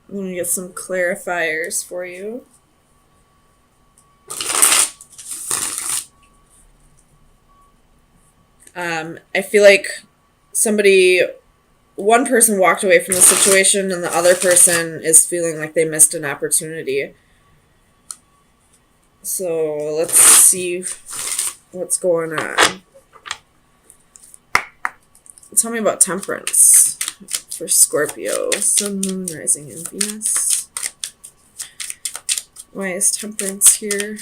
I'm going to get some clarifiers for you. I feel like one person walked away from the situation and the other person is feeling like they missed an opportunity. So let's see what's going on. Tell me about temperance for Scorpio. Sun, Moon, Rising, and Venus. Why is temperance here?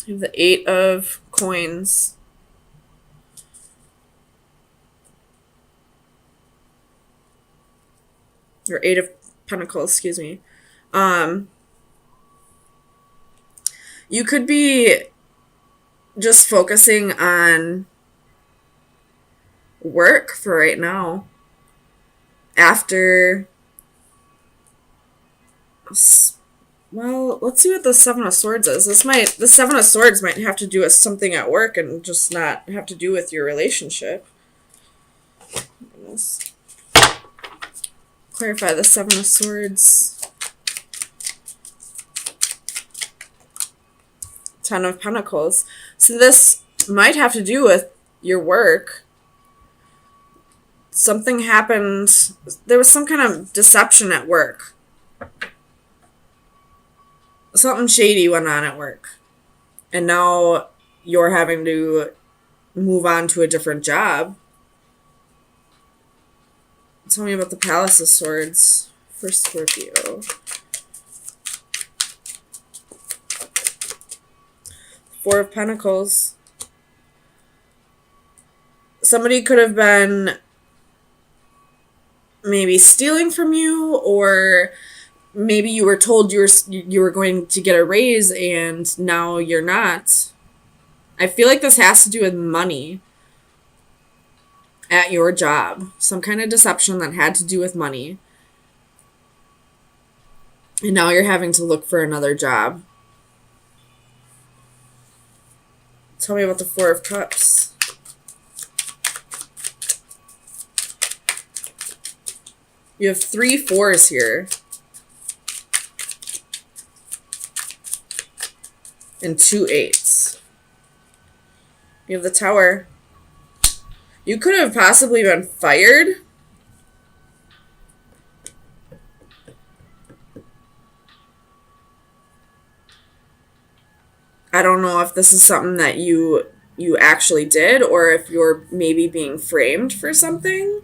You have the 8 of Coins. Or 8 of Pentacles, excuse me. You could be just focusing on work for right now. After, well, let's see what the 7 of Swords is. The 7 of Swords might have to do with something at work and just not have to do with your relationship. Goodness. Clarify the 7 of Swords. 10 of Pentacles. So this might have to do with your work. Something happened. There was some kind of deception at work. Something shady went on at work. And now you're having to move on to a different job. Tell me about the Palace of Swords for Scorpio. 4 of Pentacles. Somebody could have been maybe stealing from you, or maybe you were told you were going to get a raise and now you're not. I feel like this has to do with money at your job. Some kind of deception that had to do with money. And now you're having to look for another job. Tell me about the 4 of Cups. You have 3 4s here. And 2 8s. You have the Tower. You could have possibly been fired. I don't know if this is something that you actually did, or if you're maybe being framed for something.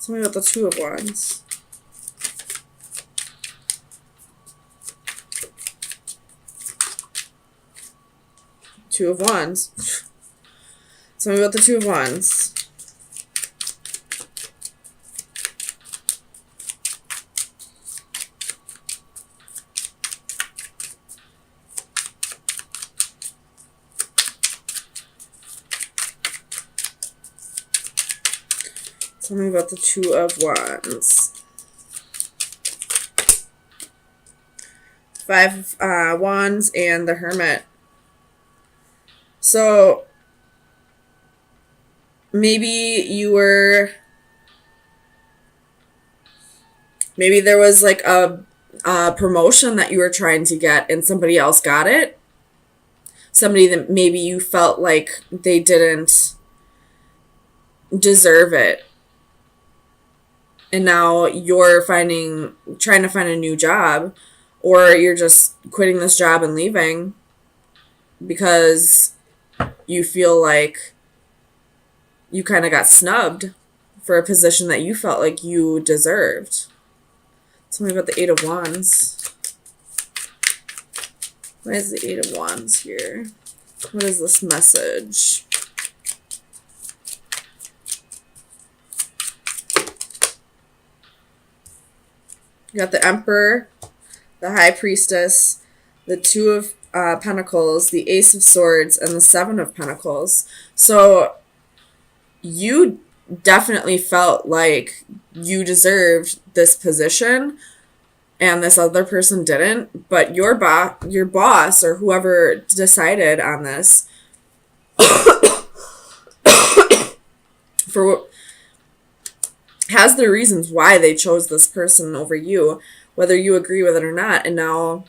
Tell me about the 2 of Wands. Two of Wands. Tell me about the 2 of Wands. Tell me about the 2 of Wands. 5 of Wands and the Hermit. So maybe there was like a promotion that you were trying to get and somebody else got it. Somebody that maybe you felt like they didn't deserve it. And now you're trying to find a new job, or you're just quitting this job and leaving because you feel like you kind of got snubbed for a position that you felt like you deserved. Tell me about the 8 of Wands. Why is the 8 of Wands here? What is this message? You got the Emperor, the High Priestess, the 2 of Pentacles, the Ace of Swords, and the 7 of Pentacles. So you definitely felt like you deserved this position, and this other person didn't, but your boss or whoever decided on this for has their reasons why they chose this person over you, whether you agree with it or not. And now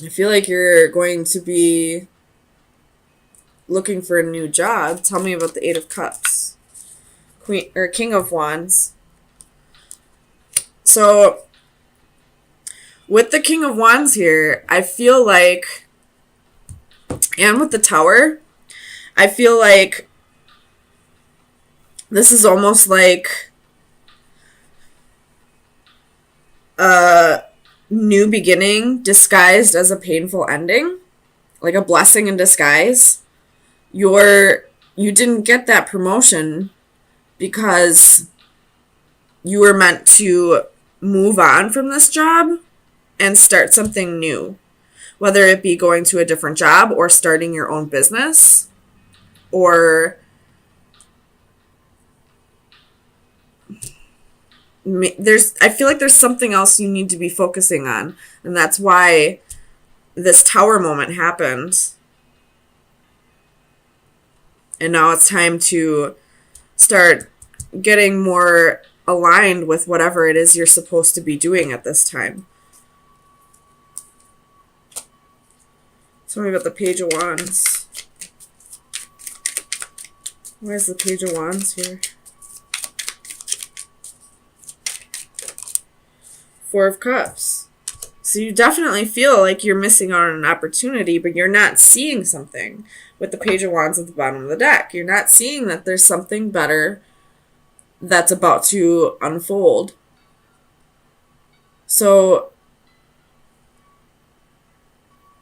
I feel like you're going to be looking for a new job. Tell me about the Eight of Cups. Queen or King of Wands. So with the King of Wands here, I feel like, and with the Tower, I feel like this is almost like a new beginning disguised as a painful ending, like a blessing in disguise. You didn't get that promotion because you were meant to move on from this job and start something new, whether it be going to a different job or starting your own business, or I feel like there's something else you need to be focusing on, and that's why this Tower moment happened. And now it's time to start getting more aligned with whatever it is you're supposed to be doing at this time. Tell me about the Page of Wands. Where's the Page of Wands here? Four of Cups. So you definitely feel like you're missing out on an opportunity, but you're not seeing something with the Page of Wands at the bottom of the deck. You're not seeing that there's something better that's about to unfold. So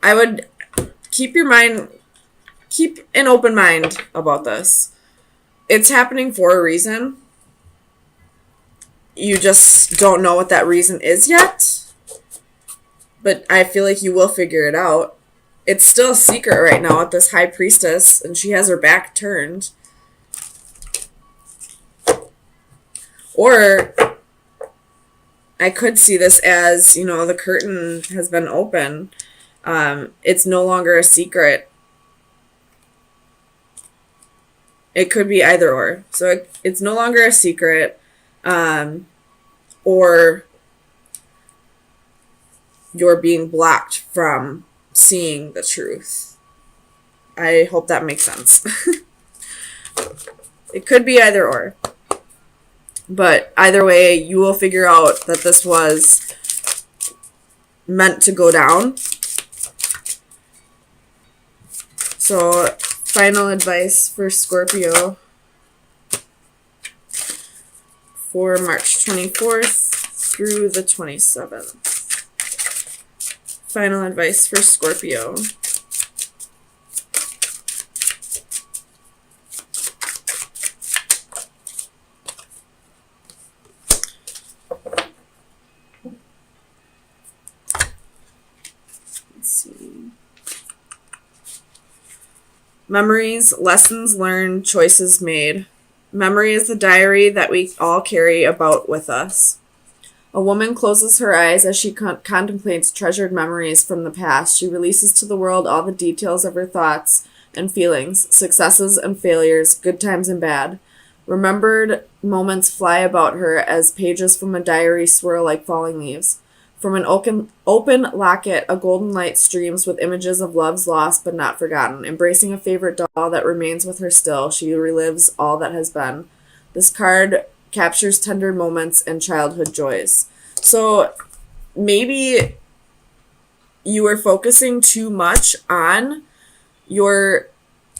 I would keep an open mind about this. It's happening for a reason. You just don't know what that reason is yet. But I feel like you will figure it out. It's still a secret right now with this High Priestess, and she has her back turned. Or I could see this as, the curtain has been open. It's no longer a secret. It could be either or. So it's no longer a secret. Or you're being blocked from seeing the truth. I hope that makes sense. It could be either or. But either way, you will figure out that this was meant to go down. So, final advice for Scorpio for March 24th through the 27th. Final advice for Scorpio. Let's see. Memories, lessons learned, choices made. Memory is the diary that we all carry about with us. A woman closes her eyes as she contemplates treasured memories from the past. She releases to the world all the details of her thoughts and feelings, successes and failures, good times and bad. Remembered moments fly about her as pages from a diary swirl like falling leaves. From an open locket, a golden light streams with images of loves lost but not forgotten. Embracing a favorite doll that remains with her still, she relives all that has been. This card captures tender moments and childhood joys. So maybe you were focusing too much on your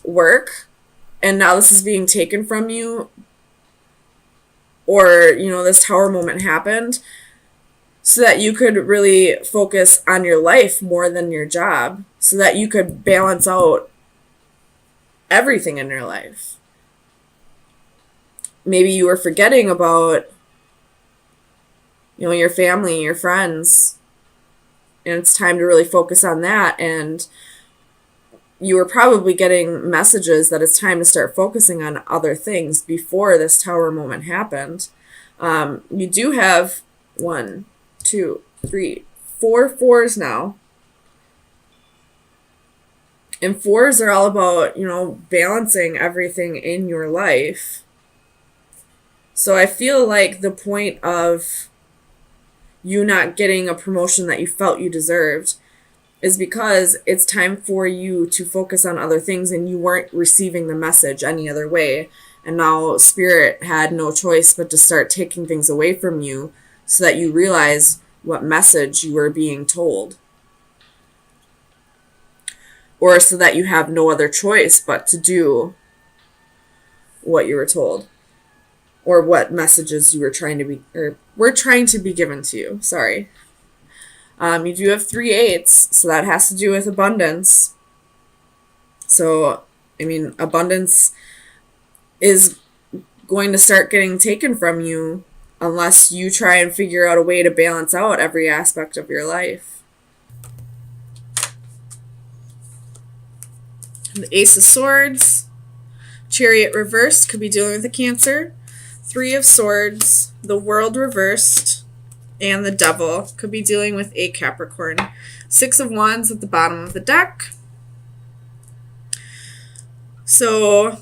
work and now this is being taken from you, or this Tower moment happened so that you could really focus on your life more than your job, so that you could balance out everything in your life. Maybe you were forgetting about, your family, your friends, and it's time to really focus on that. And you were probably getting messages that it's time to start focusing on other things before this Tower moment happened. You do have 1, 2, three, four fours now. And fours are all about, balancing everything in your life. So I feel like the point of you not getting a promotion that you felt you deserved is because it's time for you to focus on other things and you weren't receiving the message any other way. And now Spirit had no choice but to start taking things away from you so that you realize what message you were being told. Or so that you have no other choice but to do what you were told. Or what messages you were were trying to be given to you. Sorry. You do have 3 8s, so that has to do with abundance. So, abundance is going to start getting taken from you unless you try and figure out a way to balance out every aspect of your life. The Ace of Swords, Chariot reversed, could be dealing with a Cancer. 3 of Swords, the World reversed, and the Devil could be dealing with a Capricorn. 6 of Wands at the bottom of the deck. So,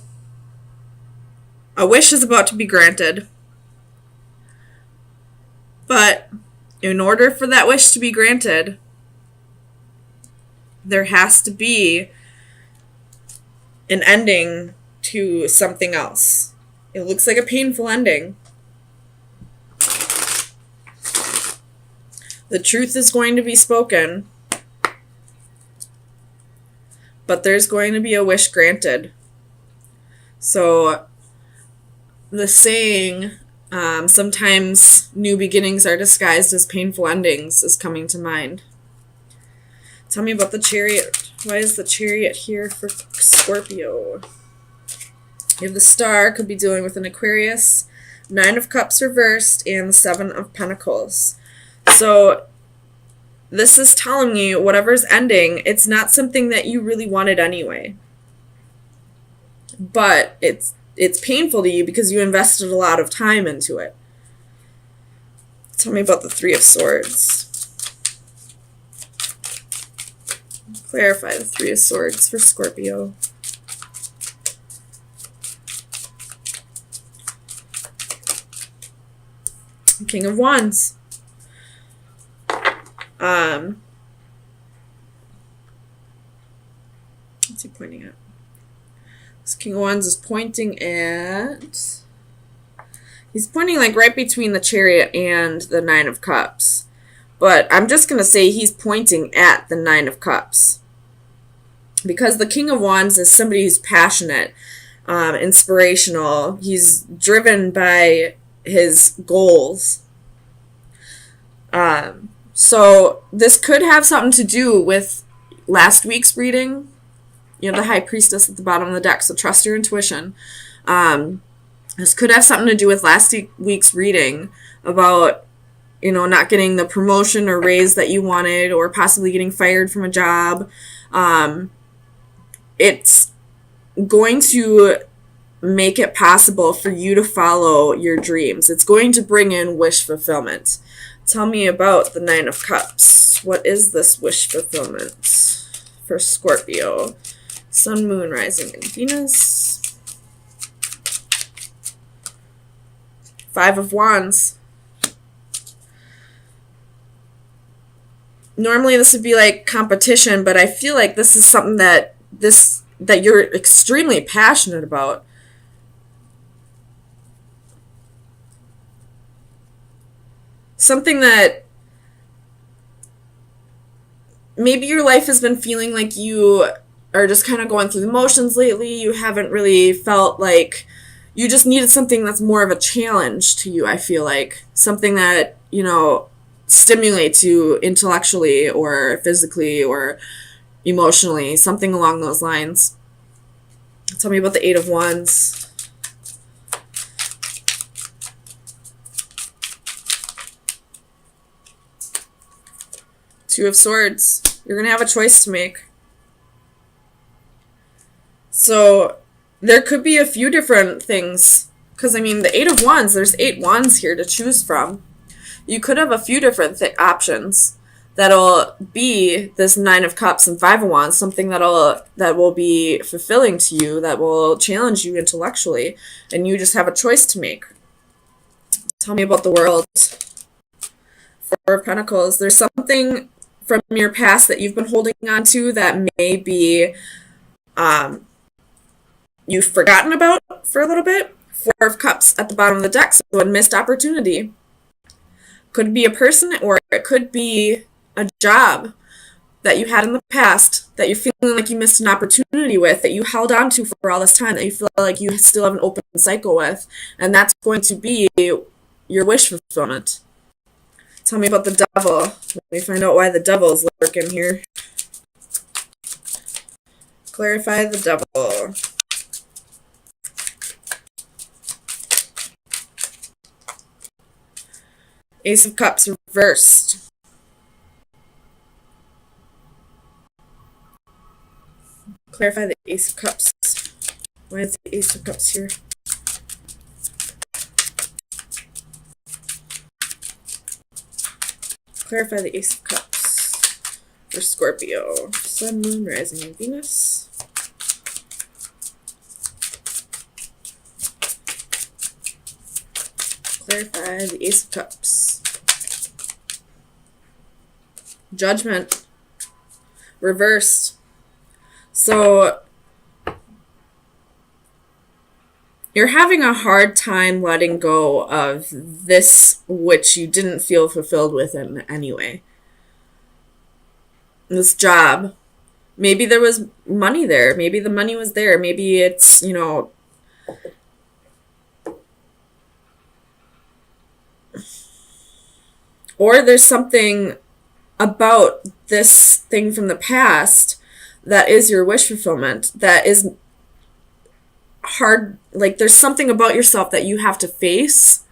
a wish is about to be granted. But in order for that wish to be granted, there has to be an ending to something else. It looks like a painful ending. The truth is going to be spoken, but there's going to be a wish granted. So the saying, sometimes new beginnings are disguised as painful endings, is coming to mind. Tell me about the Chariot. Why is the Chariot here for Scorpio? You have the Star, could be dealing with an Aquarius, 9 of Cups reversed, and the 7 of Pentacles. So this is telling me whatever's ending, it's not something that you really wanted anyway. But it's painful to you because you invested a lot of time into it. Tell me about the 3 of Swords. Clarify the 3 of Swords for Scorpio. King of Wands. What's he pointing at? This King of Wands is pointing at... He's pointing like right between the Chariot and the 9 of Cups. But I'm just going to say he's pointing at the 9 of Cups. Because the King of Wands is somebody who's passionate, inspirational. He's driven by his goals. So this could have something to do with last week's reading. You know, the High Priestess at the bottom of the deck, so trust your intuition. This could have something to do with last week's reading about, not getting the promotion or raise that you wanted, or possibly getting fired from a job. It's going to make it possible for you to follow your dreams. It's going to bring in wish fulfillment. Tell me about the 9 of Cups. What is this wish fulfillment for Scorpio? Sun, Moon, Rising, and Venus. 5 of Wands. Normally this would be like competition, but I feel like this is something that you're extremely passionate about. Something that maybe your life has been feeling like you are just kind of going through the motions lately. You haven't really felt like you just needed something that's more of a challenge to you, I feel like. Something that, stimulates you intellectually or physically or emotionally. Something along those lines. Tell me about the 8 of Wands. Two of Swords. You're going to have a choice to make. So there could be a few different things. Because, the 8 of Wands, there's 8 wands here to choose from. You could have a few different options that'll be this Nine of Cups and Five of Wands, something that will be fulfilling to you, that will challenge you intellectually, and you just have a choice to make. Tell me about the World. Four of Pentacles. There's something from your past that you've been holding on to that may be you've forgotten about for a little bit. Four of Cups at the bottom of the deck, so a missed opportunity. Could be a person, or it could be a job that you had in the past that you're feeling like you missed an opportunity with, that you held on to for all this time, that you feel like you still have an open cycle with, and that's going to be your wish fulfillment. Tell me about the Devil. Let me find out why the Devil is lurking here. Clarify the Devil. Ace of Cups reversed. Clarify the Ace of Cups. Why is the Ace of Cups here? Clarify the Ace of Cups for Scorpio. Sun, Moon, Rising, and Venus. Clarify the Ace of Cups. Judgment. Reversed. So you're having a hard time letting go of this which you didn't feel fulfilled with in any way. This job. Maybe there was money there. Maybe the money was there. Maybe it's, or there's something about this thing from the past that is your wish fulfillment, that is hard. Like, there's something about yourself that you have to face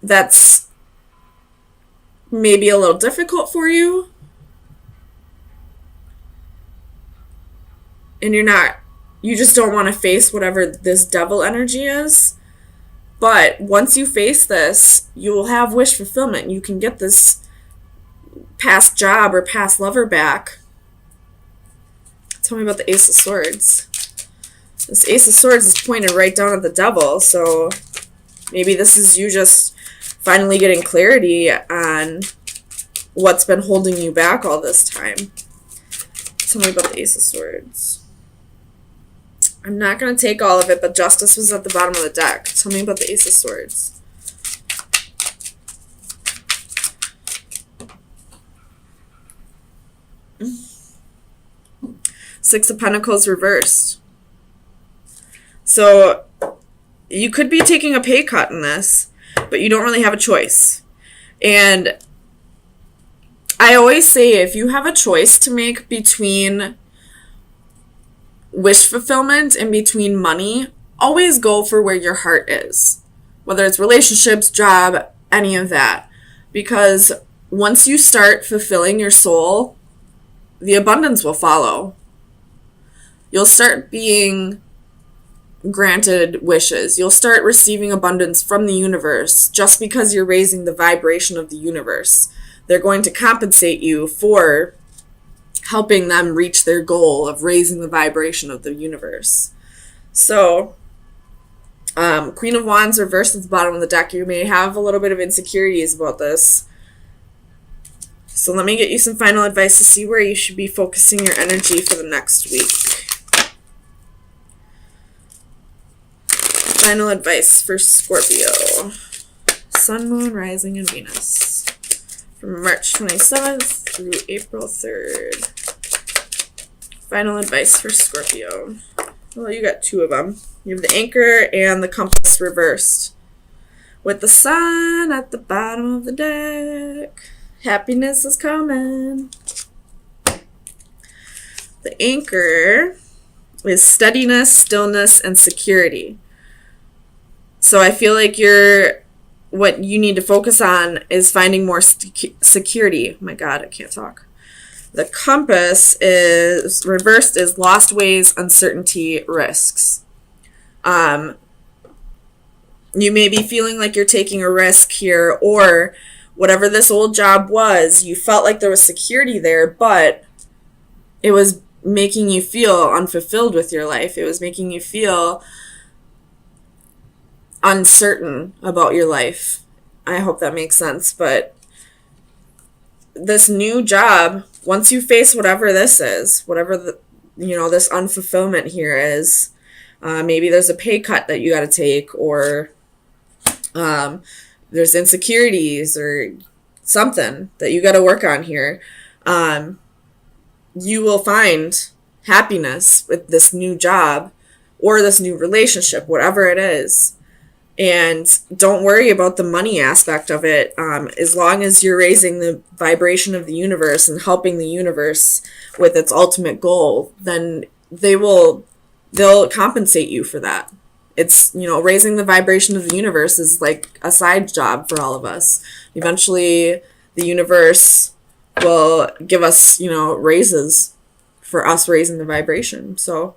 that's maybe a little difficult for you, and you just don't want to face whatever this Devil energy is. But once you face this, you will have wish fulfillment. You can get this past job or past lover back. Tell me about the Ace of Swords. This Ace of Swords is pointed right down at the Devil, so maybe this is you just finally getting clarity on what's been holding you back all this time. Tell me about the Ace of Swords. I'm not going to take all of it, but Justice was at the bottom of the deck. Tell me about the Ace of Swords. Six of Pentacles reversed. So you could be taking a pay cut in this, but you don't really have a choice. And I always say, if you have a choice to make between wish fulfillment and between money, always go for where your heart is. Whether it's relationships, job, any of that. Because once you start fulfilling your soul, the abundance will follow. You'll start being granted wishes. You'll start receiving abundance from the universe just because you're raising the vibration of the universe. They're going to compensate you for helping them reach their goal of raising the vibration of the universe. So, Queen of Wands reversed at the bottom of the deck. You may have a little bit of insecurities about this. So let me get you some final advice to see where you should be focusing your energy for the next week. Final advice for Scorpio. Sun, Moon, Rising, and Venus. From March 27th through April 3rd. Final advice for Scorpio. Well, you got two of them. You have the Anchor and the Compass reversed. With the Sun at the bottom of the deck. Happiness is coming. The Anchor is steadiness, stillness, and security. So I feel like what you need to focus on is finding more security. Oh my God, I can't talk. The Compass is reversed is lost ways, uncertainty, risks. You may be feeling like you're taking a risk here, or whatever this old job was, you felt like there was security there, but it was making you feel unfulfilled with your life. It was making you feel uncertain about your life. I hope that makes sense. But this new job, once you face whatever this is, whatever this unfulfillment here is, maybe there's a pay cut that you got to take, or there's insecurities or something that you got to work on here. You will find happiness with this new job or this new relationship, whatever it is. And don't worry about the money aspect of it. As long as you're raising the vibration of the universe and helping the universe with its ultimate goal, then they'll compensate you for that. It's, raising the vibration of the universe is like a side job for all of us. Eventually, the universe will give us, raises for us raising the vibration. So